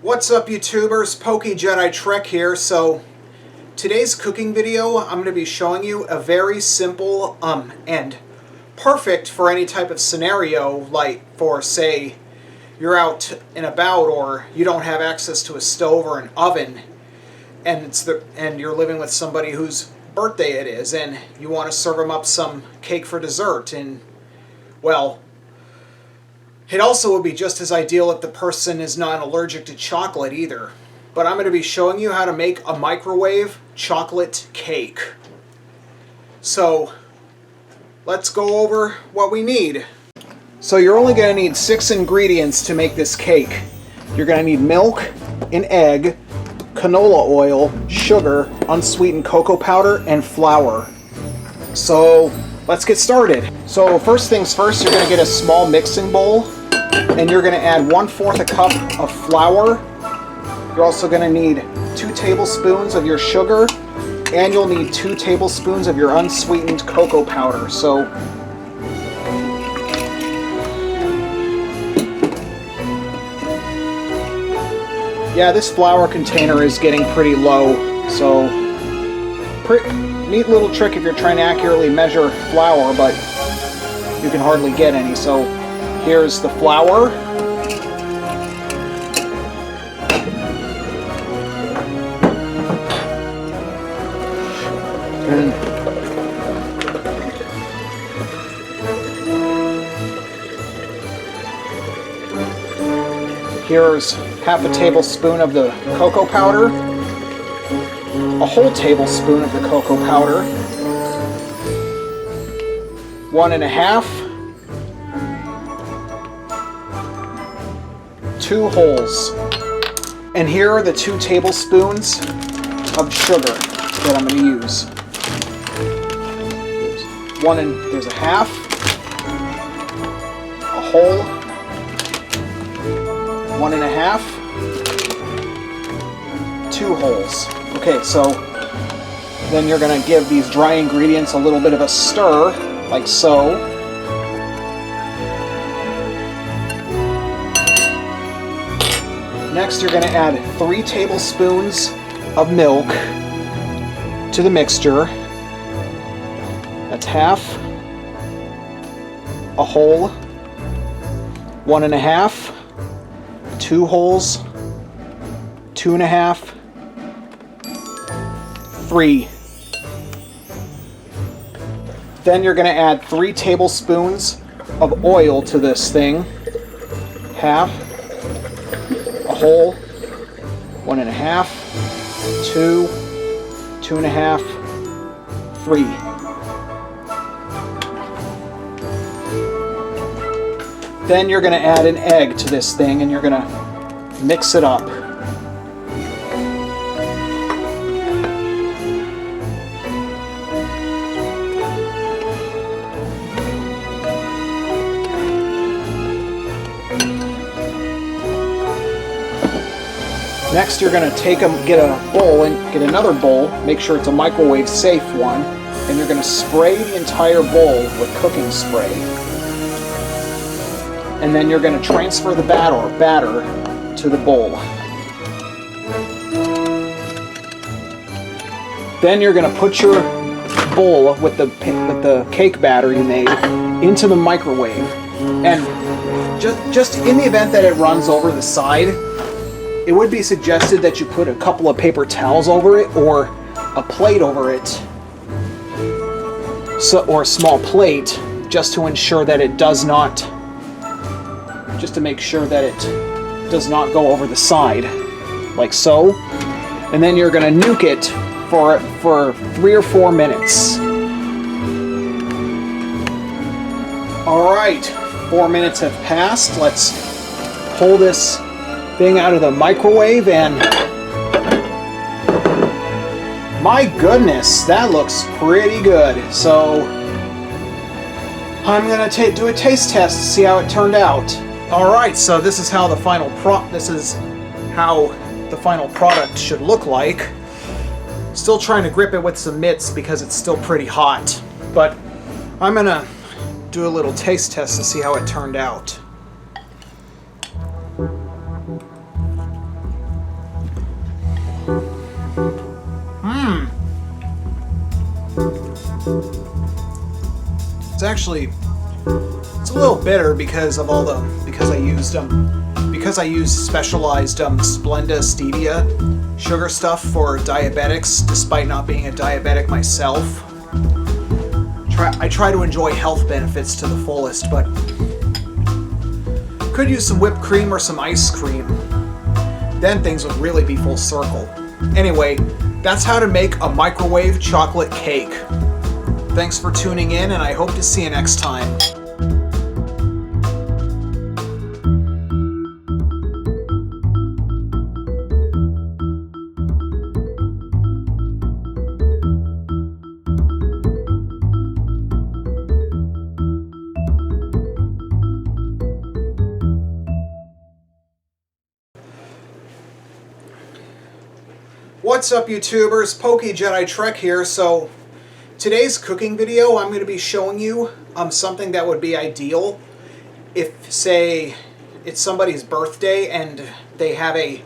What's up, YouTubers? PokeJediTrek's here. So today's cooking video, I'm going to be showing you a very simple and perfect for any type of scenario, like for, say, you're out and about or you don't have access to a stove or an oven, and you're living with somebody whose birthday it is, and you want to serve them up some cake for dessert. And well, it also would be just as ideal if the person is not allergic to chocolate either. But I'm going to be showing you how to make a microwave chocolate cake. So let's go over what we need. So you're only going to need 6 ingredients to make this cake. You're going to need milk, an egg, canola oil, sugar, unsweetened cocoa powder, and flour. So let's get started. So first things first, you're going to get a small mixing bowl, and you're going to add 1/4 a cup of flour. You're also going to need 2 tablespoons of your sugar, and you'll need 2 tablespoons of your unsweetened cocoa powder. So yeah, this flour container is getting pretty low, so neat little trick if you're trying to accurately measure flour, but you can hardly get any. So here's the flour. And here's half a tablespoon of the cocoa powder, a whole tablespoon of the cocoa powder, 1 1/2, 2 wholes, and here are the 2 tablespoons of sugar that I'm going to use. There's a half, a whole, 1 1/2, 2 wholes. Okay, so then you're going to give these dry ingredients a little bit of a stir, like so. Next, you're going to add 3 tablespoons of milk to the mixture. That's half, a whole, 1 1/2, 2 wholes, 2 1/2, 3. Then you're going to add 3 tablespoons of oil to this thing. Half, a whole, 1 1/2, 2, 2 1/2, 3. Then you're going to add an egg to this thing, and you're going to mix it up. Next, you're going to get a bowl and get another bowl. Make sure it's a microwave safe one, and you're going to spray the entire bowl with cooking spray. And then you're going to transfer the batter to the bowl. Then you're going to put your bowl with the cake batter you made into the microwave. And just in the event that it runs over the side, it would be suggested that you put a couple of paper towels over it or a plate over it, or a small plate, just to ensure that it does not. Just to make sure that it does not go over the side, like so. And then you're going to nuke it for 3 or 4 minutes. Alright, 4 minutes have passed. Let's pull this thing out of the microwave, and my goodness, that looks pretty good. So I'm going to do a taste test to see how it turned out. Alright, so this is how the final product should look like. Still trying to grip it with some mitts because it's still pretty hot. But I'm gonna do a little taste test to see how it turned out. actually, it's a little bitter because of all the, because I used specialized Splenda stevia sugar stuff for diabetics, despite not being a diabetic myself. I try to enjoy health benefits to the fullest, but could use some whipped cream or some ice cream. Then things would really be full circle. Anyway, that's how to make a microwave chocolate cake. Thanks for tuning in, and I hope to see you next time. What's up, YouTubers? PokeJediTrek's here. So today's cooking video, I'm going to be showing you something that would be ideal if, say, it's somebody's birthday and they have a